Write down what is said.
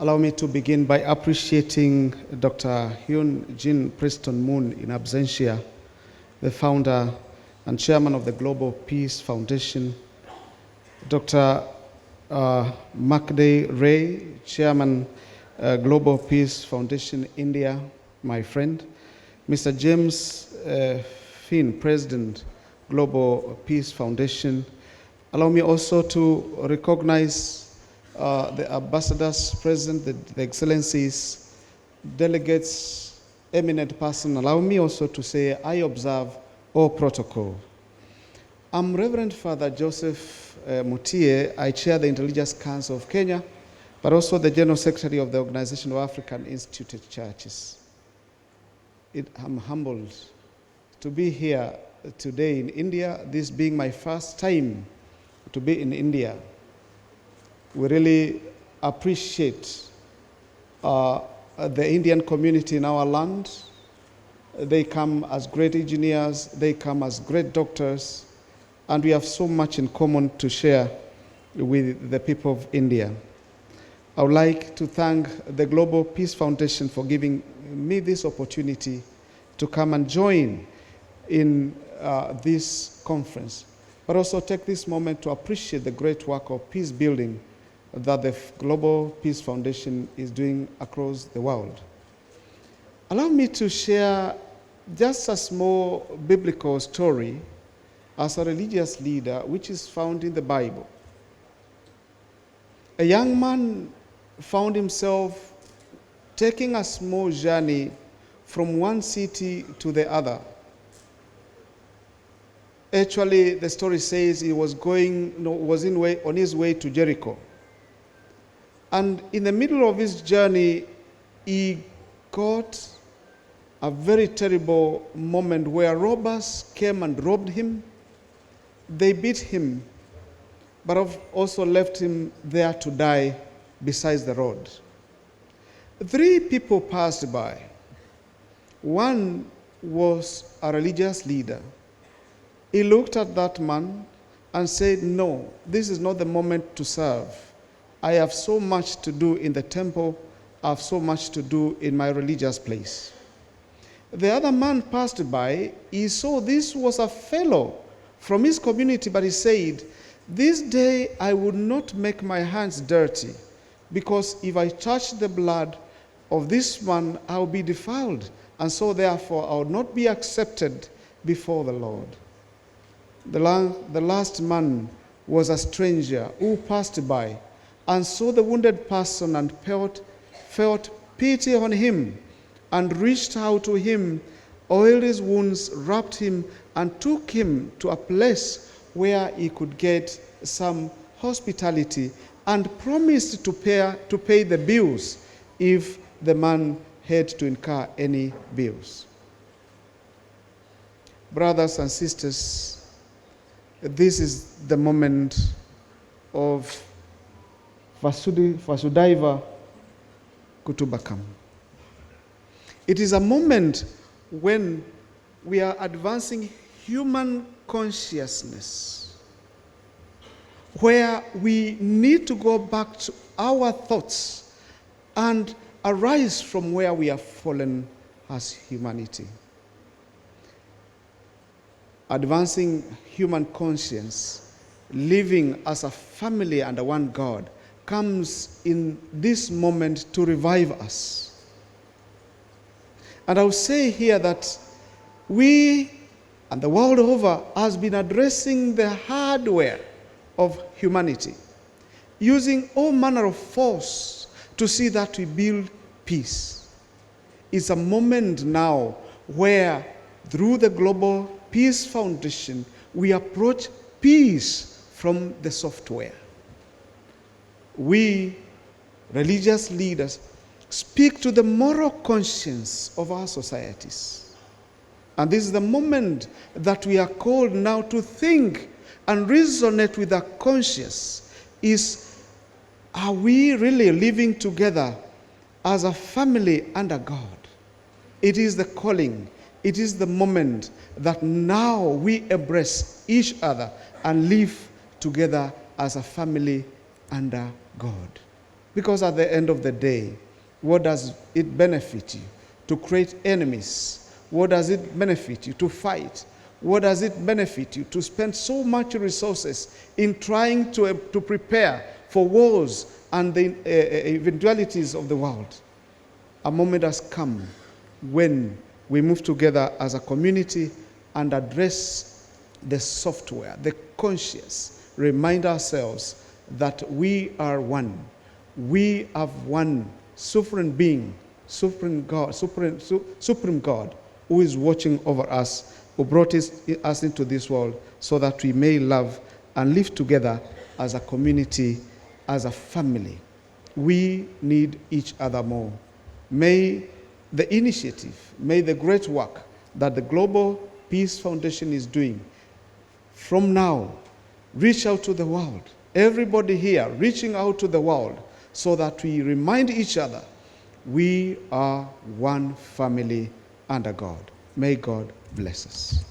Allow me to begin by appreciating Dr. Hyun Jin Preston Moon in absentia, the founder and chairman of the Global Peace Foundation, Dr. Makday Ray, chairman, Global Peace Foundation India, my friend, Mr. James Finn, president, Global Peace Foundation. Allow me also to recognize the ambassadors present, the excellencies, delegates, eminent person. Allow me also to say I observe all protocol. I'm Reverend Father Joseph Mutie. I chair the Interreligious Council of Kenya, but also the General Secretary of the Organization of African Instituted Churches. I'm humbled to be here today in India, this being my first time to be in India. We really appreciate the Indian community in our land. They come as great engineers, they come as great doctors, and we have so much in common to share with the people of India. I would like to thank the Global Peace Foundation for giving me this opportunity to come and join in this conference, but also take this moment to appreciate the great work of peace building that the Global Peace Foundation is doing across the world. Allow me to share just a small biblical story as a religious leader, which is found in the Bible. A young man found himself taking a small journey from one city to the other. Actually, the story says he was on his way to Jericho. And in the middle of his journey, he got a very terrible moment where robbers came and robbed him. They beat him, but also left him there to die beside the road. 3 people passed by. One was a religious leader. He looked at that man and said, "No, this is not the moment to serve. I have so much to do in the temple. I have so much to do in my religious place." The other man passed by. He saw this was a fellow from his community, but he said, "This day I would not make my hands dirty, because if I touch the blood of this man, I will be defiled, and so therefore I will not be accepted before the Lord." The last man was a stranger who passed by and saw the wounded person and felt pity on him and reached out to him, oiled his wounds, wrapped him, and took him to a place where he could get some hospitality and promised to pay the bills if the man had to incur any bills. Brothers and sisters, this is the moment of Vasudhaiva Kutubakam. It is a moment when we are advancing human consciousness, where we need to go back to our thoughts and arise from where we have fallen as humanity. Advancing human conscience, living as a family under one God, comes in this moment to revive us. And I will say here that we and the world over has been addressing the hardware of humanity, using all manner of force to see that we build peace. It's a moment now where, through the Global Peace Foundation, we approach peace from the software. We, religious leaders, speak to the moral conscience of our societies. And this is the moment that we are called now to think and resonate with our conscience. Are we really living together as a family under God? It is the calling. It is the moment that now we embrace each other and live together as a family under God. Because at the end of the day, what does it benefit you? To create enemies. What does it benefit you? To fight. What does it benefit you? To spend so much resources in trying to prepare for wars and the eventualities of the world. A moment has come when we move together as a community and address the software, the conscious, remind ourselves that we are one. We have one sovereign being, supreme God, who is watching over us, who brought us into this world so that we may love and live together as a community, as a family. We need each other more. May the initiative, may the great work that the Global Peace Foundation is doing from now reach out to the world. Everybody here reaching out to the world so that we remind each other we are one family under God. May God bless us.